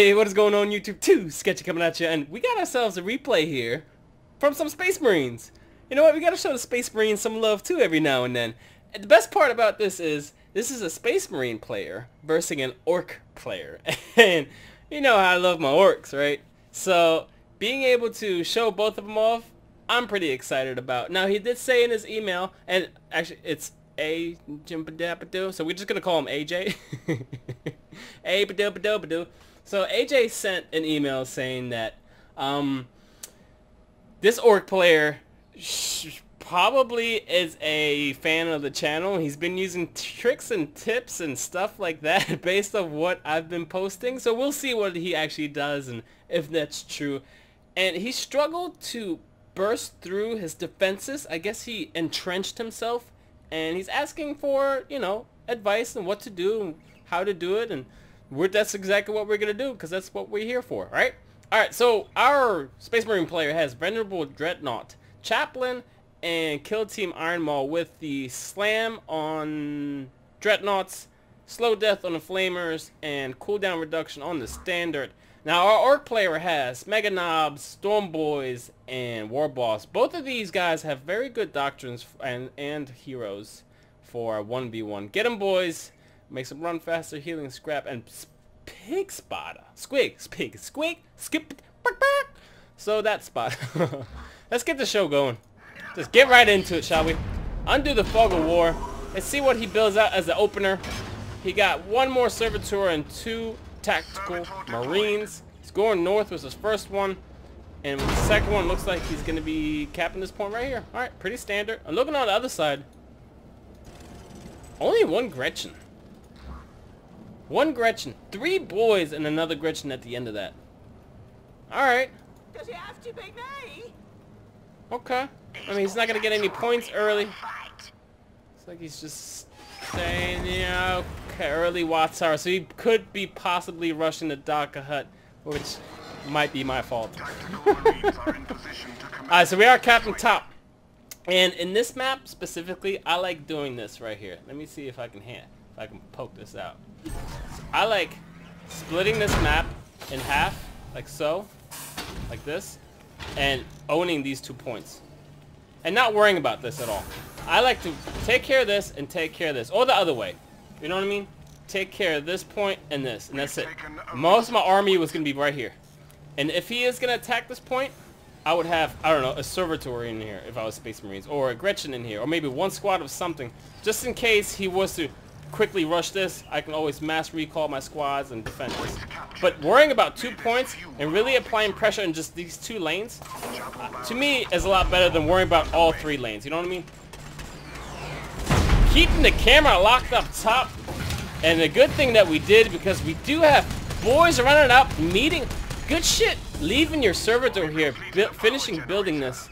Hey, what is going on YouTube? Too Sketchy coming at you, and we got ourselves a replay here from some Space Marines. You know what? We gotta show the Space Marines some love too every now and then. And the best part about this is a Space Marine player versus an Orc player. And you know how I love my Orcs, right? So being able to show both of them off, I'm pretty excited about. Now he did say in his email, and actually it's A Jimpadapadu, so we're just gonna call him AJ. A Badoo. So AJ sent an email saying that this Orc player probably is a fan of the channel. He's been using tricks and tips and stuff like that based on what I've been posting. So we'll see what he actually does and if that's true. And he struggled to burst through his defenses. I guess he entrenched himself, and he's asking for, you know, advice on what to do and how to do it, and that's exactly what we're gonna do, because that's what we're here for, right? Alright, so our Space Marine player has Venerable Dreadnought, Chaplain, and Kill Team Iron Maul with the Slam on Dreadnoughts, Slow Death on the Flamers, and Cooldown Reduction on the Standard. Now our Orc player has Mega Knobs, Storm Boys, and War Boss. Both of these guys have very good doctrines and heroes for 1v1. Get them, boys! Makes them run faster, healing scrap, and pig spotter. Squig, skip. So that spot. Let's get the show going. Just get right into it, shall we? Undo the Fog of War. Let's see what he builds out as the opener. He got one more Servitor and 2 Tactical Marines. He's going north with his first one. And with the second one, looks like he's going to be capping this point right here. Alright, pretty standard. I'm looking on the other side. Only one Gretchen. One Gretchen. 3 boys and another Gretchen at the end of that. Alright. Does he have to be me? Okay. I mean, he's not going to get any points early. It's like he's just saying, you know, okay, early Watts Tower. So he could be possibly rushing the Daka Hut, which might be my fault. Alright, so we are capping top. And in this map specifically, I like doing this right here. Let me see if I can poke this out. I like splitting this map in half, like so, like this, and owning these 2 points. And not worrying about this at all. I like to take care of this and take care of this. Or the other way. You know what I mean? Take care of this point and this, and that's it. Most of my army was going to be right here. And if he is going to attack this point, I would have, I don't know, a Servitor in here if I was Space Marines, or a Gretchen in here, or maybe one squad of something. Just in case he was to quickly rush this, I can always mass recall my squads and defend this. But worrying about 2 points and really applying pressure in just these 2 lanes, to me, is a lot better than worrying about all 3 lanes. You know what I mean? Keeping the camera locked up top, and the good thing that we did, because we do have boys running up, meeting, good shit, leaving your Servitor here, finishing building this.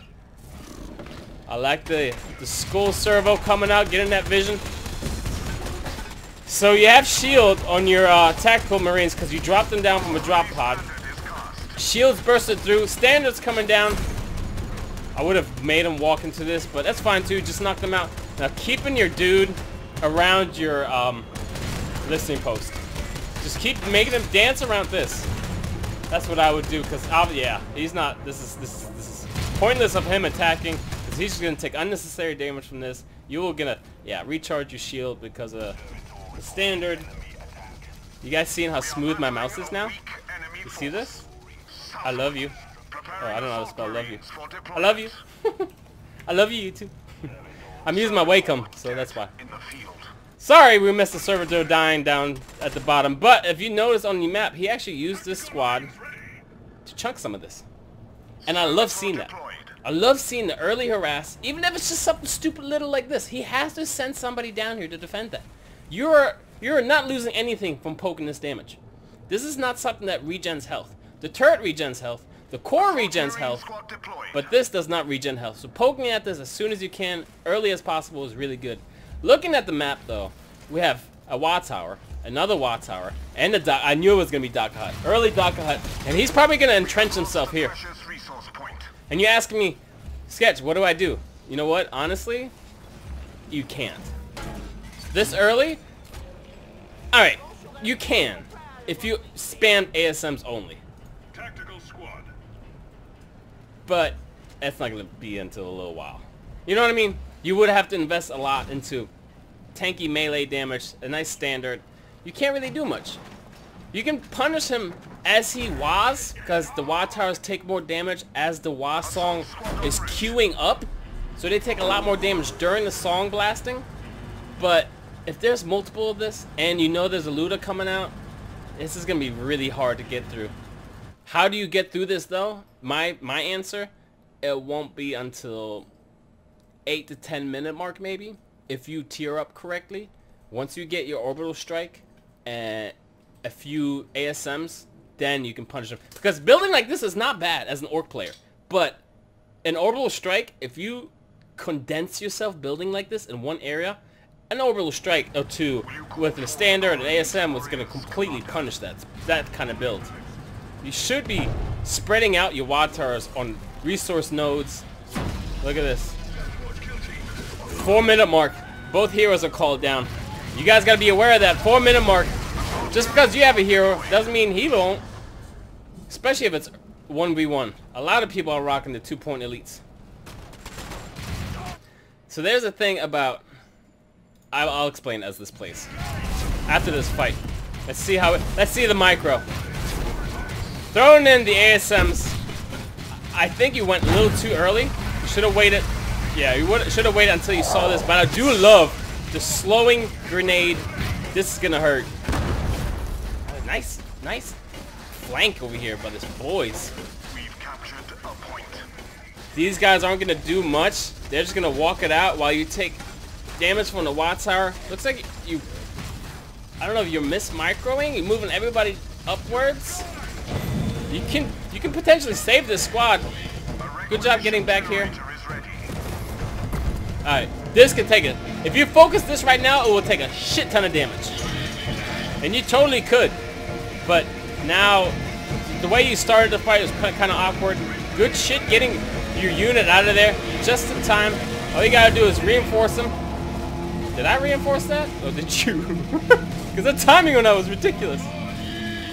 I like the Skull Servo coming out, getting that vision. So you have shield on your Tactical Marines because you dropped them down from a drop pod. Shields bursted through. Standards coming down. I would have made him walk into this, but that's fine too. Just knock them out. Now keeping your dude around your listening post. Just keep making him dance around this. That's what I would do, because yeah, he's not. This is pointless of him attacking, because he's just gonna take unnecessary damage from this. You will gonna recharge your shield because of the standard. You guys seeing how smooth my mouse is now? You see this? I love you. Oh, I don't know how to spell love you. I love you. I love you, YouTube. I'm using my Wacom, so that's why. Sorry we missed the Servitor dying down at the bottom, but if you notice on the map, he actually used this squad to chunk some of this. And I love seeing that. I love seeing the early harass, even if it's just something stupid little like this. He has to send somebody down here to defend that. You're not losing anything from poking this damage. This is not something that regens health. The turret regens health. The core regens health. But this does not regen health. So poking at this as soon as you can, early as possible, is really good. Looking at the map, though, we have a Watt Tower, another Watt Tower, and I knew it was going to be Daka Hut. Early Daka Hut. And he's probably going to entrench himself here. And you're asking me, Sketch, what do I do? You know what? Honestly, you can't. This early? Alright, you can. if you spam ASMs only. Tactical squad. But that's not going to be until a little while. You know what I mean? You would have to invest a lot into tanky melee damage, a nice standard. You can't really do much. You can punish him as he was, because the Wah towers take more damage as the Wah song is queuing up. So they take a lot more damage during the song blasting. But if there's multiple of this, and you know there's a looter coming out, this is going to be really hard to get through. How do you get through this though? My answer, it won't be until 8 to 10 minute mark maybe, if you tier up correctly. Once you get your orbital strike and a few ASMs, then you can punish them. Because building like this is not bad as an orc player, but an orbital strike, if you condense yourself building like this in one area, an orbital strike or two with a standard and ASM was going to completely punish that kind of build. You should be spreading out your Wah towers on resource nodes. Look at this. 4 minute mark. Both heroes are called down. You guys got to be aware of that 4 minute mark. Just because you have a hero doesn't mean he won't. Especially if it's 1v1. A lot of people are rocking the 2-point elites. So there's a thing about... I'll explain as this plays. After this fight. Let's see the micro. Throwing in the ASMs. I think you went a little too early. You should have waited. Yeah, you should have waited until you saw this. But I do love the slowing grenade. This is gonna hurt. Nice flank over here by this boys. We've captured a point. These guys aren't gonna do much. They're just gonna walk it out while you take damage from the Wah tower. Looks like you... I don't know if you're mis-microing. You're moving everybody upwards. You can potentially save this squad. Good job getting back here. Alright, this can take it. If you focus this right now, it will take a shit ton of damage. And you totally could. But now, the way you started the fight was kind of awkward. Good shit getting your unit out of there just in time. All you gotta do is reinforce them. Did I reinforce that? Or did you? Because the timing on that was ridiculous.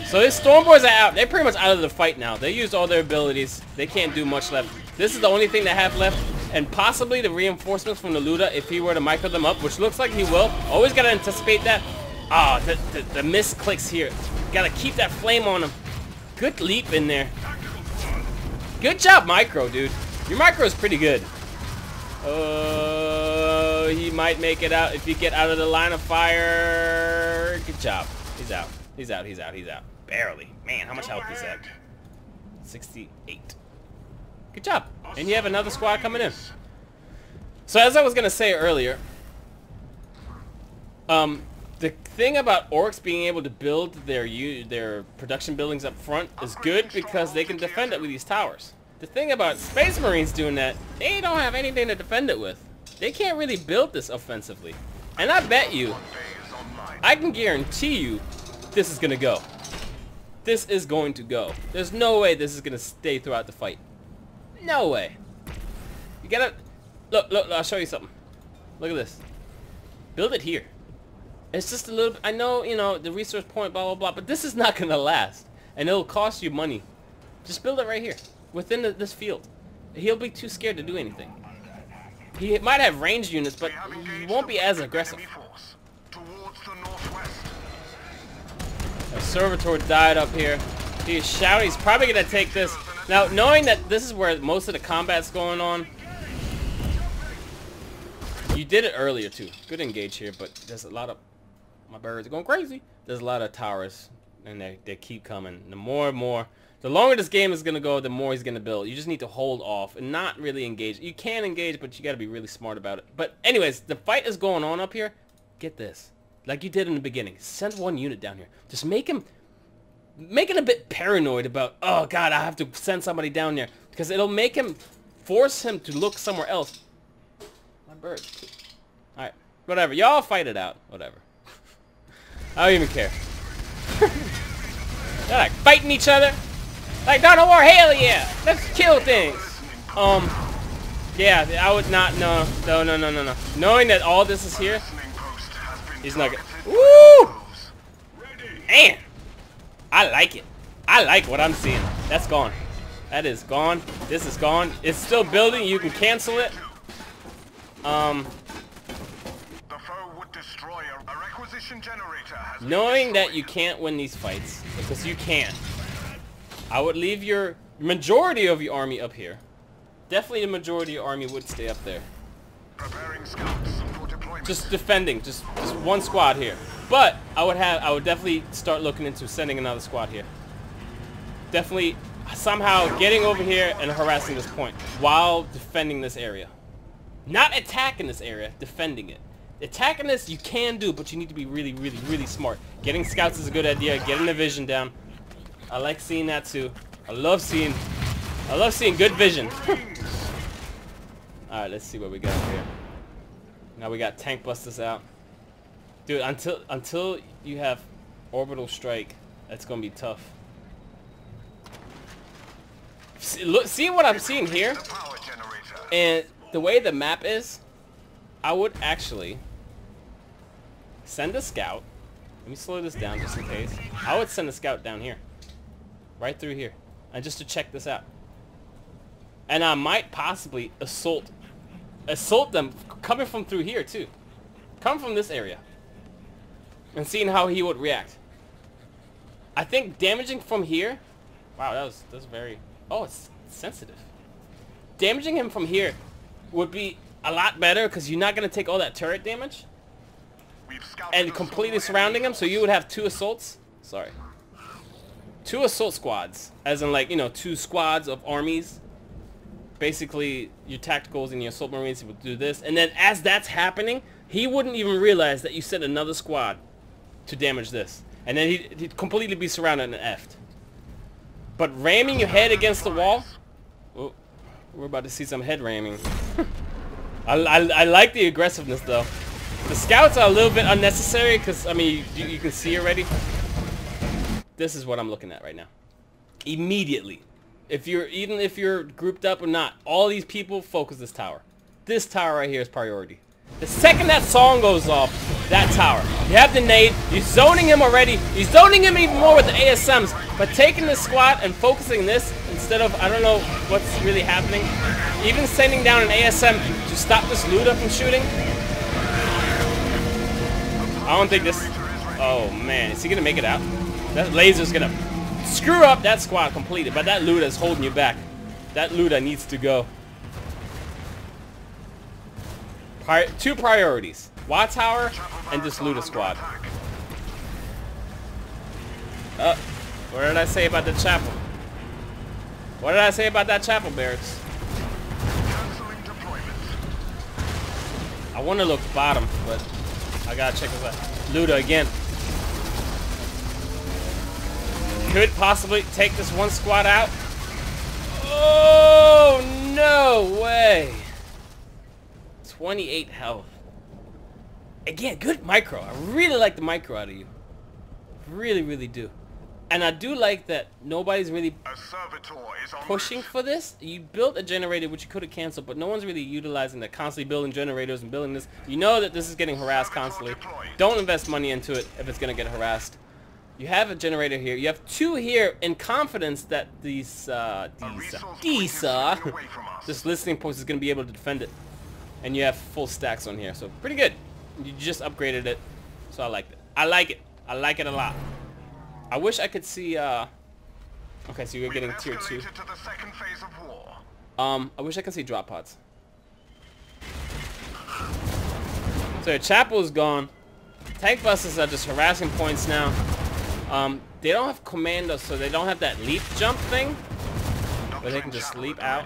So these Storm Boys are out. They're pretty much out of the fight now. They used all their abilities. They can't do much left. This is the only thing they have left. And possibly the reinforcements from the looter if he were to micro them up, which looks like he will. Always got to anticipate that. Ah, the misclicks here. Got to keep that flame on him. Good leap in there. Good job, micro, dude. Your micro is pretty good. He might make it out if you get out of the line of fire. Good job. He's out. He's out. He's out. He's out. Barely. Man, how much health is that? 68. Good job. And you have another squad coming in. So as I was gonna say earlier, the thing about orcs being able to build their production buildings up front is good because they can defend it with these towers. The thing about Space Marines doing that, they don't have anything to defend it with. They can't really build this offensively. And I bet you, I can guarantee you, this is gonna go. This is going to go. There's no way this is gonna stay throughout the fight. No way. You gotta... Look, I'll show you something. Look at this. Build it here. It's just a little... I know, you know, the resource point, blah, blah, blah, but this is not gonna last. And it'll cost you money. Just build it right here. Within this field. He'll be too scared to do anything. He might have ranged units, but he won't be as aggressive. A servitor died up here. He's shouting. He's probably going to take this. Now, knowing that this is where most of the combat's going on, you did it earlier too. Good engage here, but there's a lot of... My birds are going crazy. There's a lot of towers, and they keep coming. The more and more... The longer this game is going to go, the more he's going to build. You just need to hold off and not really engage. You can engage, but you got to be really smart about it. But anyways, the fight is going on up here. Get this. Like you did in the beginning. Send one unit down here. Just make him a bit paranoid about, oh god, I have to send somebody down there. Because it'll make him, force him to look somewhere else. My bird. Alright, whatever. Y'all fight it out. Whatever. I don't even care. They're like fighting each other. Like Dawn of War, hell yeah! Let's kill things! Yeah, I would not, no. Knowing that all this is here, he's not gonna... Woo! Man! I like it. I like what I'm seeing. That's gone. That is gone. This is gone. It's still building. You can cancel it. The foe would destroy a requisition generator. Knowing that you can't win these fights, because you can't, I would leave your majority of your army up here. Definitely the majority of your army would stay up there. Preparing scouts for deployment. Just defending, just one squad here. But I would definitely start looking into sending another squad here. Definitely somehow getting over here and harassing this point while defending this area. Not attacking this area, defending it. Attacking this you can do, but you need to be really, really, really smart. Getting scouts is a good idea. Getting the vision down. I like seeing that too. I love seeing good vision. Alright, let's see what we got here. Now we got tank busters out. Dude, until you have orbital strike, that's gonna be tough. See what I'm seeing here? And the way the map is, I would actually send a scout. Let me slow this down just in case. I would send a scout down here. Right through here. And just to check this out. And I might possibly assault them coming from through here too. Come from this area. And seeing how he would react. I think damaging from here. Wow, that's very. Oh, it's sensitive. Damaging him from here would be a lot better because you're not gonna take all that turret damage. And completely surrounding him, so you would have 2 assaults. Sorry. 2 assault squads, as in like, you know, 2 squads of armies. Basically, your tacticals and your assault marines would do this, and then as that's happening, he wouldn't even realize that you sent another squad to damage this, and then he'd completely be surrounded and effed. But ramming your head against the wall, oh, we're about to see some head ramming. I like the aggressiveness though. The scouts are a little bit unnecessary because I mean you can see already. This is what I'm looking at right now. Immediately. Even if you're grouped up or not, all these people focus this tower. This tower right here is priority. The second that song goes off, that tower. You have the nade, you're zoning him already, you're zoning him even more with the ASMs, but taking this squad and focusing this instead of, I don't know what's really happening, even sending down an ASM to stop this looter from shooting. I don't think this, oh man, is he gonna make it out? That laser's gonna screw up that squad completely, but that looter is holding you back. That looter needs to go. 2 priorities. Watt Tower and this looter squad. What did I say about the chapel? What did I say about that chapel barracks? I want to look bottom, but I gotta check this out. Looter again. Could possibly take this one squad out. Oh, no way. 28 health. Again, good micro. I really like the micro out of you. Really, really do. And I do like that nobody's really pushing for this. You built a generator which you could have canceled, but no one's really utilizing that. Constantly building generators and building this. You know that this is getting harassed constantly. Don't invest money into it if it's going to get harassed. You have a generator here. You have 2 here in confidence that this listening post is going to be able to defend it. And you have full stacks on here, so pretty good. You just upgraded it, so I liked it. I like it. I like it a lot. I wish I could see. Okay, so you're getting tier 2. I wish I could see drop pods. So your chapel is gone. Tank busters are just harassing points now. They don't have commandos, so they don't have that leap jump thing, where they can just leap out.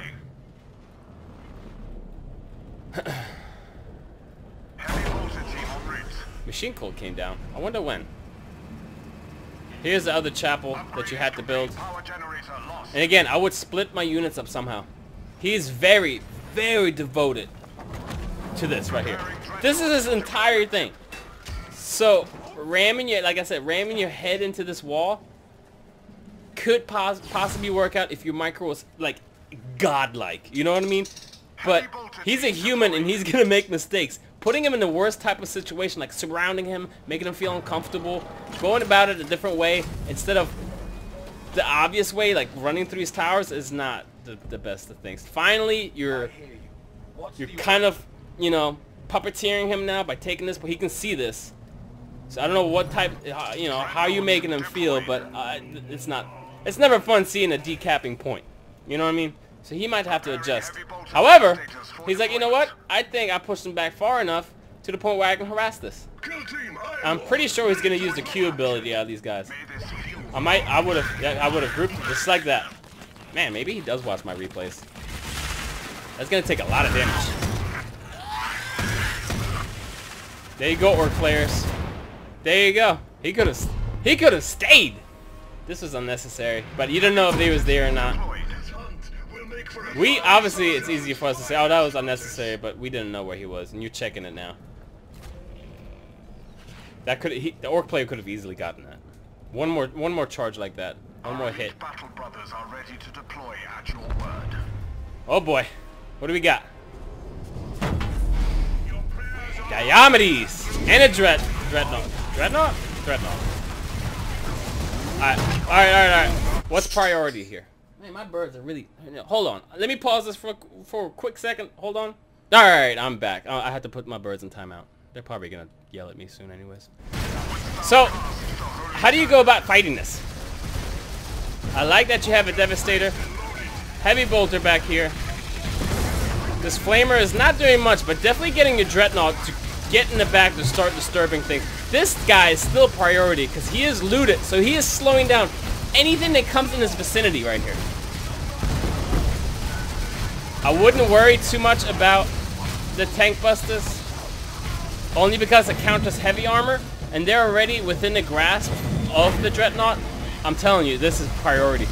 Machine Cold came down. I wonder when. Here's the other chapel that you had to build. And again, I would split my units up somehow. He's very, very devoted to this right here. This is his entire thing. So, ramming your, like I said, ramming your head into this wall could possibly work out if your micro was like godlike. You know what I mean? But he's a human and he's gonna make mistakes. Putting him in the worst type of situation, like surrounding him, making him feel uncomfortable, going about it a different way, instead of the obvious way, like running through these towers, is not the best of things. Finally, you're kind of, you know, puppeteering him now by taking this, but he can see this. So I don't know what type, you know, how you making him feel, but it's never fun seeing a decapping point. You know what I mean? So he might have to adjust. However, he's like, you know what? I think I pushed him back far enough to the point where I can harass this. I'm pretty sure he's gonna use the Q ability out of these guys. I would have grouped it just like that. Man, maybe he does watch my replays. That's gonna take a lot of damage. There you go, Orc players. There you go. He could have stayed. This was unnecessary, but you don't know if he was there or not. We obviously, it's easy for us to say, oh, that was unnecessary, but we didn't know where he was, and you're checking it now. That the Orc player could have easily gotten that. One more charge like that. One more hit. Battle brothers are ready to deploy at your word. Oh boy, what do we got? Diomedes and a dreadnought. Dreadnought. All right. What's priority here? Man, my birds are really... Hold on. Let me pause this for a quick second. Hold on. All right, I'm back. I had to put my birds in timeout. They're probably gonna yell at me soon, anyways. So, how do you go about fighting this? I like that you have a Devastator, Heavy Bolter back here. This Flamer is not doing much, but definitely getting your Dreadnought to get in the back to start disturbing things. This guy is still priority because he is looted, so he is slowing down anything that comes in his vicinity right here. I wouldn't worry too much about the tank busters, only because it counters heavy armor, and they're already within the grasp of the Dreadnought. I'm telling you, this is priority.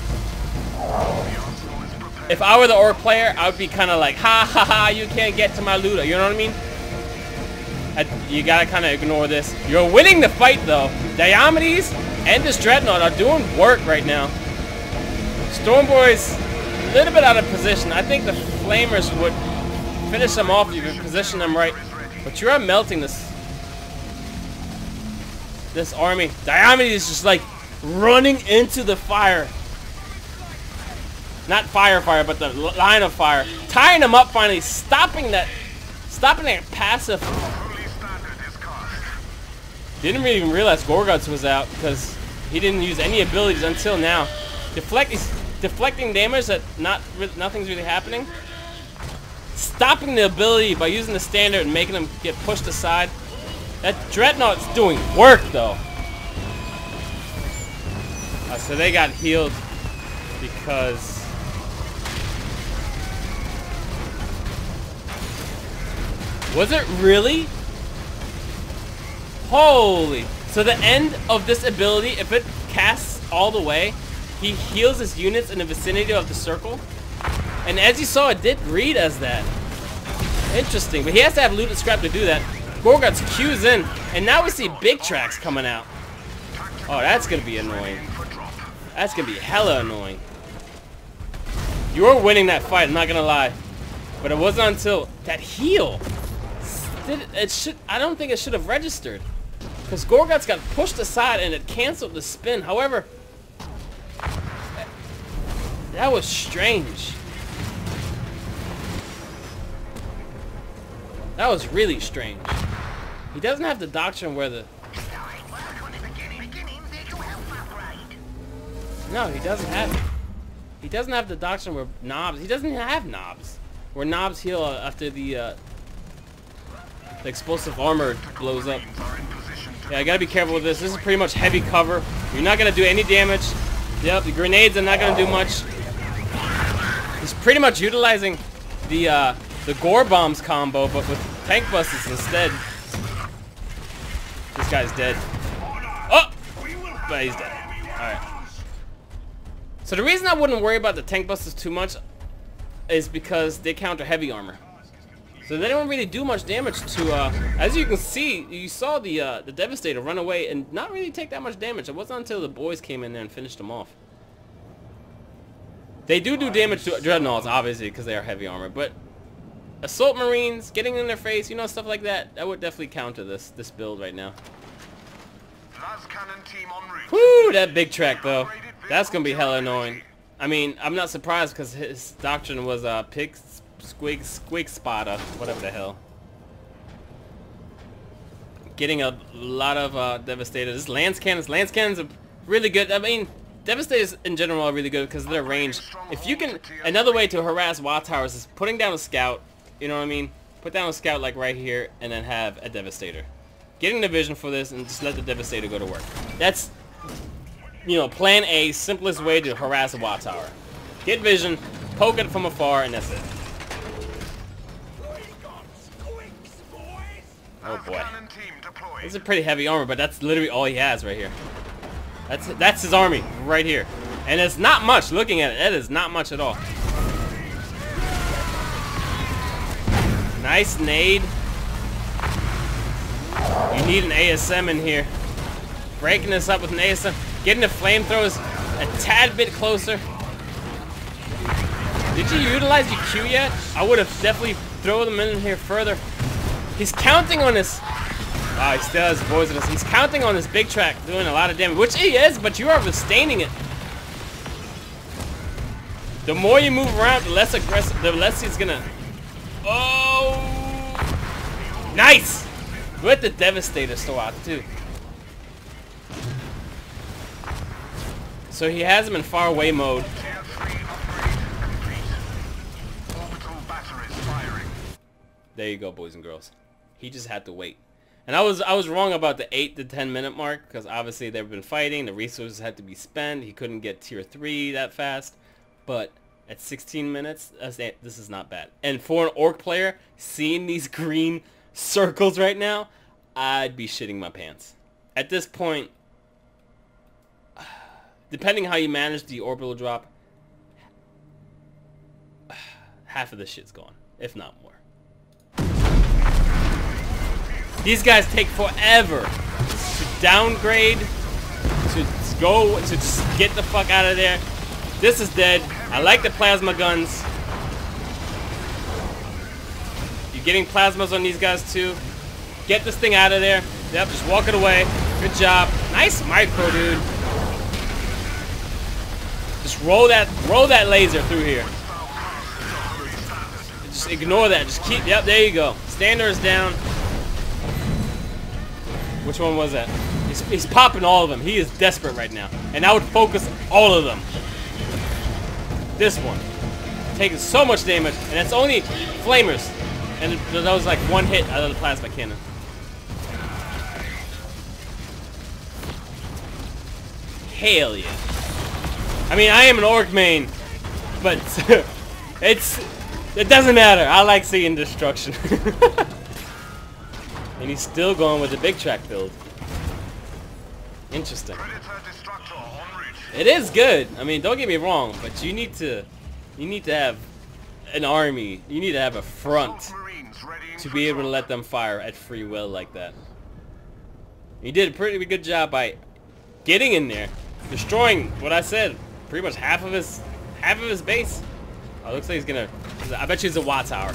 If I were the Orc player, I would be kind of like, ha ha ha, you can't get to my looter. You know what I mean? You gotta kind of ignore this. You're winning the fight though. Diomedes and this Dreadnought are doing work right now. Stormboy's a little bit out of position. I think the Flamers would finish them off if you position them right. But you are melting this army. Diomedes is just like running into the fire. Not fire, but the line of fire. Tying them up finally, stopping that passive. Didn't really even realize Gorguts was out because he didn't use any abilities until now. Deflecting damage that nothing's really happening. Stopping the ability by using the standard and making them get pushed aside. That Dreadnought's doing work though. So they got healed because was it really? Holy. So the end of this ability, if it casts all the way, he heals his units in the vicinity of the circle. And as you saw, it did read as that. Interesting, but he has to have looted scrap to do that. Gorguts Q's in, and now we see BIG TRAKKS coming out. Oh, that's gonna be annoying. That's gonna be hella annoying. You're winning that fight, I'm not gonna lie. But it wasn't until that heal. I don't think it should have registered. Because Gorguts got pushed aside and it canceled the spin. However, that was strange. That was really strange. He doesn't have the doctrine where the... No, he doesn't have it. He doesn't have the doctrine where knobs... He doesn't have knobs. Where knobs heal after the explosive armor blows up. Yeah, I gotta be careful with this. This is pretty much heavy cover. You're not gonna do any damage. Yep, the grenades are not gonna do much. He's pretty much utilizing the gore bombs combo, but with tank busters instead. This guy's dead. Oh! But he's dead. Alright. So the reason I wouldn't worry about the tank busters too much is because they counter heavy armor. So they don't really do much damage to, as you can see, you saw the Devastator run away and not really take that much damage. It wasn't until the boys came in there and finished them off. They do damage to Dreadnoughts, obviously, because they are heavy armor, but Assault Marines, getting in their face, you know, stuff like that, that would definitely counter this build right now. Woo, that BIG TRAKK, though. That's gonna be hella annoying. I mean, I'm not surprised because his doctrine was pig squig spotter, whatever the hell. Getting a lot of devastators. Lance cannons are really good. I mean, devastators in general are really good because of their range. If you can, another way to harass watch towers is putting down a scout. You know what I mean? Put down a scout like right here, and then have a devastator. Getting the vision for this, and just let the devastator go to work. That's, you know, plan A, simplest way to harass a watch tower. Get vision, poke it from afar, and that's it. Oh boy. This is a pretty heavy armor, but that's literally all he has right here. That's his army right here. And it's not much, looking at it. That is not much at all. Nice nade. You need an ASM in here. Breaking this up with an ASM. Getting the flamethrowers a tad bit closer. Did you utilize your Q yet? I would have definitely thrown them in here further. He's counting on this. Wow, he still has poisonous. He's counting on this big track, doing a lot of damage, which he is, but you are withstanding it. The more you move around, the less aggressive, the less he's gonna. Oh, nice! With the Devastator still out too. So he has him in far away mode. There you go, boys and girls. He just had to wait. And I was wrong about the 8 to 10 minute mark, because obviously they've been fighting. The resources had to be spent. He couldn't get tier 3 that fast. But at 16 minutes, this is not bad. And for an Orc player, seeing these green circles right now, I'd be shitting my pants. At this point, depending how you manage the orbital drop, half of this shit's gone, if not more. These guys take forever to downgrade, to just get the fuck out of there. This is dead. I like the plasma guns. You're getting plasmas on these guys too. Get this thing out of there. Yep, just walk it away. Good job. Nice micro, dude. Just roll that laser through here. Just ignore that. Just keep. Yep, there you go. Standard is down. Which one was that? He's popping all of them. He is desperate right now. And I would focus all of them. This one. Taking so much damage. And it's only flamers. And that was like one hit out of the plasma cannon. Hell yeah. I mean, I am an Orc main. But it doesn't matter. I like seeing destruction. And he's still going with the big track build. Interesting. It is good. I mean, don't get me wrong, but you need to have an army. You need to have a front to be able to let them fire at free will like that. He did a pretty good job by getting in there, destroying what I said, pretty much half of his base. Oh, looks like he's gonna. I bet you it's a watt tower.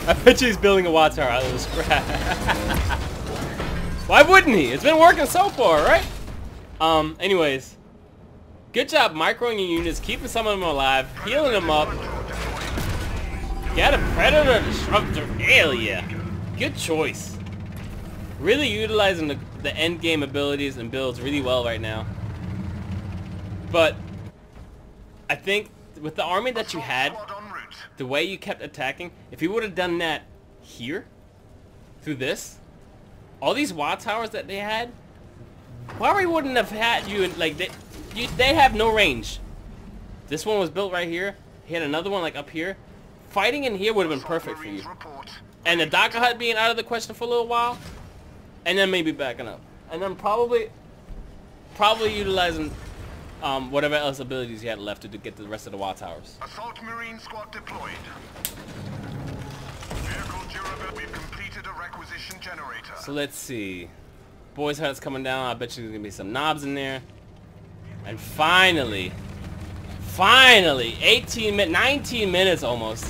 I bet you he's building a watt tower out of the scrap. Why wouldn't he? It's been working so far, right? Anyways. Good job microing your units, keeping some of them alive, healing them up. Got a Predator Disruptor. Hell yeah. Good choice. Really utilizing the end game abilities and builds really well right now. But I think with the army that you had, the way you kept attacking, if you would have done that here, through this, all these watt towers that they had, probably wouldn't have had you in, like, they have no range. This one was built right here. He had another one like up here. Fighting in here would have been perfect for you. And the Daka Hut being out of the question for a little while, and then maybe backing up. And then probably utilizing whatever else abilities you had left to get the rest of the watt towers. Assault Marine Squad deployed. Vehicle durability. We've completed a requisition generator. So let's see. Boys Hut's coming down. I bet you there's gonna be some knobs in there. And finally, 19 minutes almost.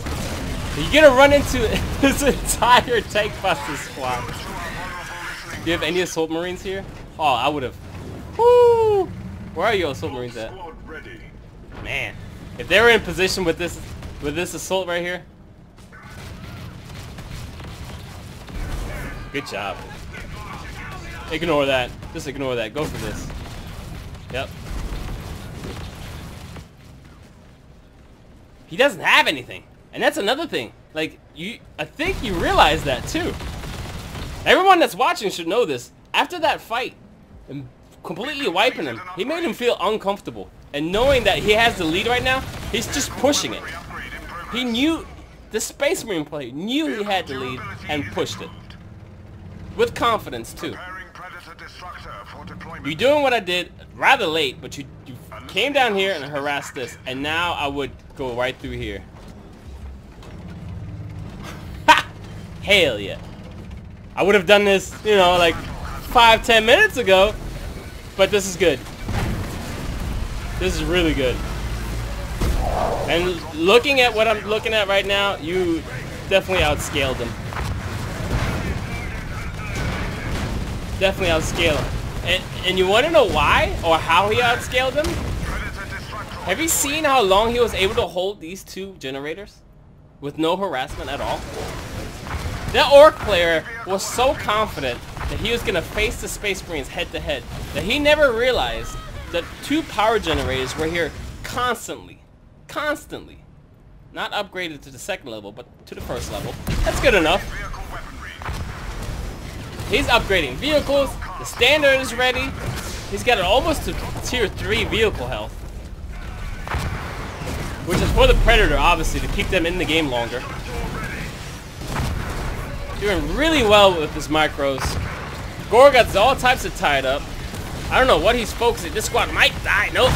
You're gonna run into this entire tank buster squad. Do you have any assault marines here? Oh, I would have. Woo! Where are your assault marines at? Squad ready. Man, if they were in position with this assault right here. Good job. Ignore that. Just ignore that. Go for this. Yep. He doesn't have anything. And that's another thing. Like, I think you realize that too. Everyone that's watching should know this. After that fight, and completely wiping him, he made him feel uncomfortable. And knowing that he has the lead right now, he's just pushing it. He knew, the Space Marine player knew he had the lead and pushed it. With confidence too. You're doing what I did rather late, but you came down here and harassed this, and now I would go right through here. Ha! Hell yeah. I would have done this, you know, like 5-10 minutes ago, but this is good. This is really good. And looking at what I'm looking at right now, you definitely outscaled them. Definitely outscaled him. And you want to know why or how he outscaled them? Have you seen how long he was able to hold these two generators with no harassment at all? That ORK player was so confident that he was going to face the Space Marines head to head that he never realized that two power generators were here constantly. Constantly. Not upgraded to the second level, but to the first level. That's good enough. He's upgrading vehicles. The standard is ready. He's got it almost to tier 3 vehicle health. Which is for the Predator, obviously, to keep them in the game longer. Doing really well with his micros. Gorgut's all types of tied up. I don't know what he's focusing. This squad might die. Nope.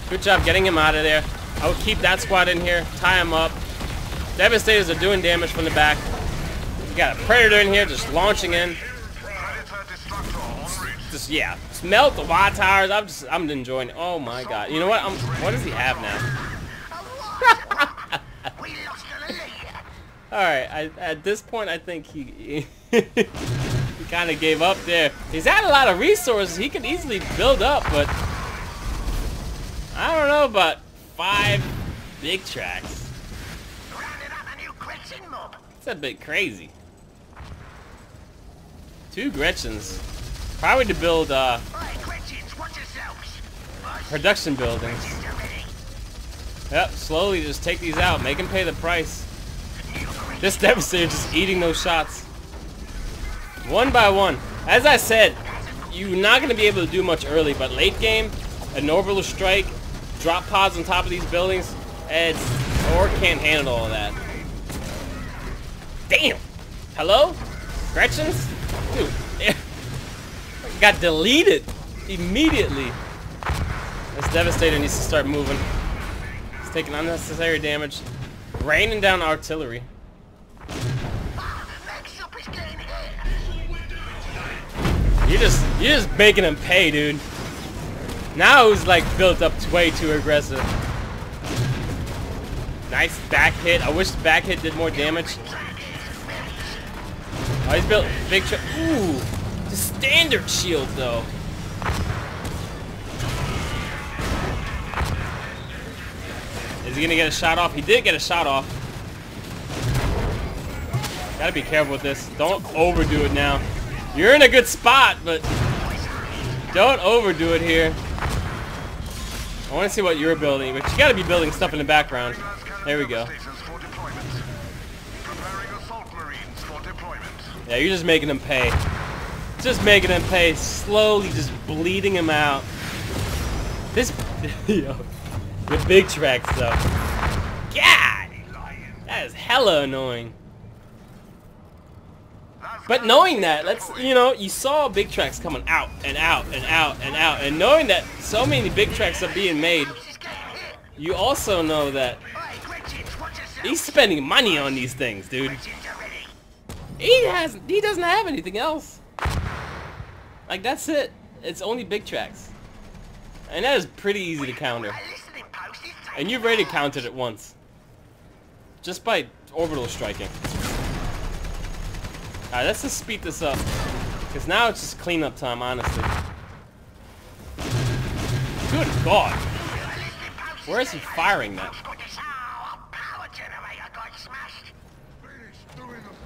Good job getting him out of there. I would keep that squad in here. Tie him up. Devastators are doing damage from the back. Got a Predator in here just launching in. Just yeah, smelt the watt towers. I'm enjoying it. Oh my god. You know what? What does he have now? Alright, at this point I think he kind of gave up there. He's had a lot of resources he could easily build up, but I don't know about 5 big tracks. It's a bit crazy. 2 Gretchens. Probably to build production buildings. Yep, slowly just take these out. Make them pay the price. This Devastator just eating those shots. One by one. As I said, you're not going to be able to do much early, but late game, an orbital strike, drop pods on top of these buildings, ORK can't handle all of that. Damn! Hello? Gretchens? Dude, got deleted immediately. This Devastator needs to start moving. He's taking unnecessary damage. Raining down artillery. You're just making him pay, dude. Now he's like built up way too aggressive. Nice back hit. I wish the back hit did more damage. Oh, he's built big. Ooh, the standard shield though. Is he gonna get a shot off? He did get a shot off. Gotta be careful with this. Don't overdo it now. You're in a good spot, but don't overdo it here. I want to see what you're building, but you gotta be building stuff in the background. There we go. Yeah, you're just making them pay. Just making them pay. Slowly just bleeding them out. This, yo, the big tracks though. God! That is hella annoying. But knowing that, you saw big tracks coming out and out and out and out, and knowing that so many big tracks are being made, you also know that he's spending money on these things, dude. He doesn't have anything else. Like, that's it. It's only big tracks. And that is pretty easy to counter. And you've already countered it once. Just by orbital striking. Alright, let's just speed this up. Because now it's just cleanup time, honestly. Good God. Where is he firing that?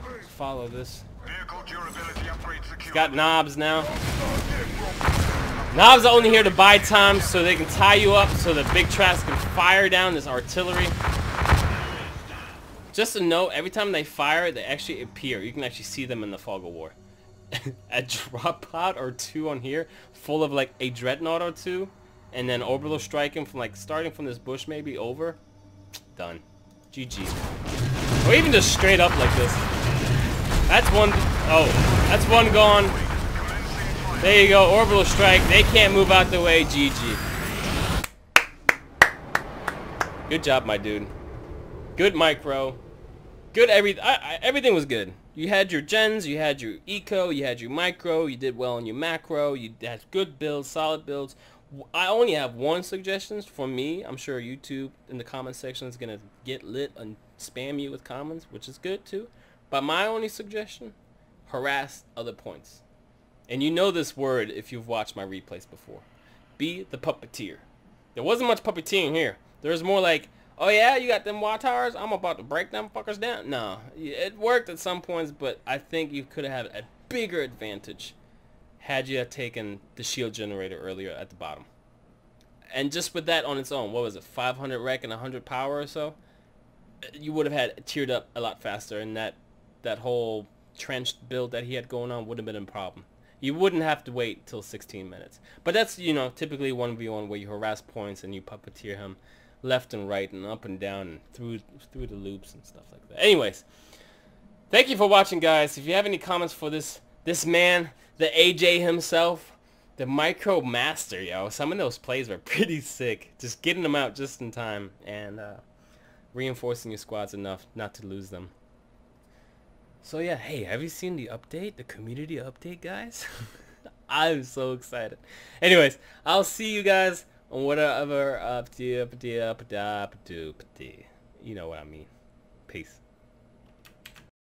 Let's follow this. Vehicle durability upgrade secured. He's got knobs now. Knobs are only here to buy time so they can tie you up so the big tracks can fire down this artillery. Just to know, every time they fire, they actually appear. You can actually see them in the fog of war. A drop pod or two on here, full of like a dreadnought or two, and then orbital striking from like starting from this bush maybe over. Done. GG. Or even just straight up like this. That's one. Oh, that's one gone. There you go. Orbital strike. They can't move out the way. GG. Good job, my dude. Good micro. Good everything was good. You had your gens, you had your eco, you had your micro, you did well in your macro, you had good builds, solid builds. I only have one suggestion for me. I'm sure YouTube in the comment section is going to get lit and spam you with comments, which is good too. But my only suggestion, harass other points. And you know this word if you've watched my replays before. Be the puppeteer. There wasn't much puppeteering here. There was more like, oh yeah, you got them watchtowers? I'm about to break them fuckers down. No, it worked at some points, but I think you could have had a bigger advantage had you taken the shield generator earlier at the bottom. And just with that on its own, what was it, 500 rec and 100 power or so? You would have had tiered up a lot faster, and that whole trenched build that he had going on would have been a problem. You wouldn't have to wait till 16 minutes. But that's, you know, typically 1v1 where you harass points and you puppeteer him left and right and up and down and through the loops and stuff like that. Anyways, thank you for watching, guys. If you have any comments for this man, the AJ himself, the micro master, yo, some of those plays were pretty sick. Just getting them out just in time and reinforcing your squads enough not to lose them. So yeah, hey, have you seen the update, the community update, guys? I'm so excited. Anyways, I'll see you guys on whatever you know what I mean. Peace.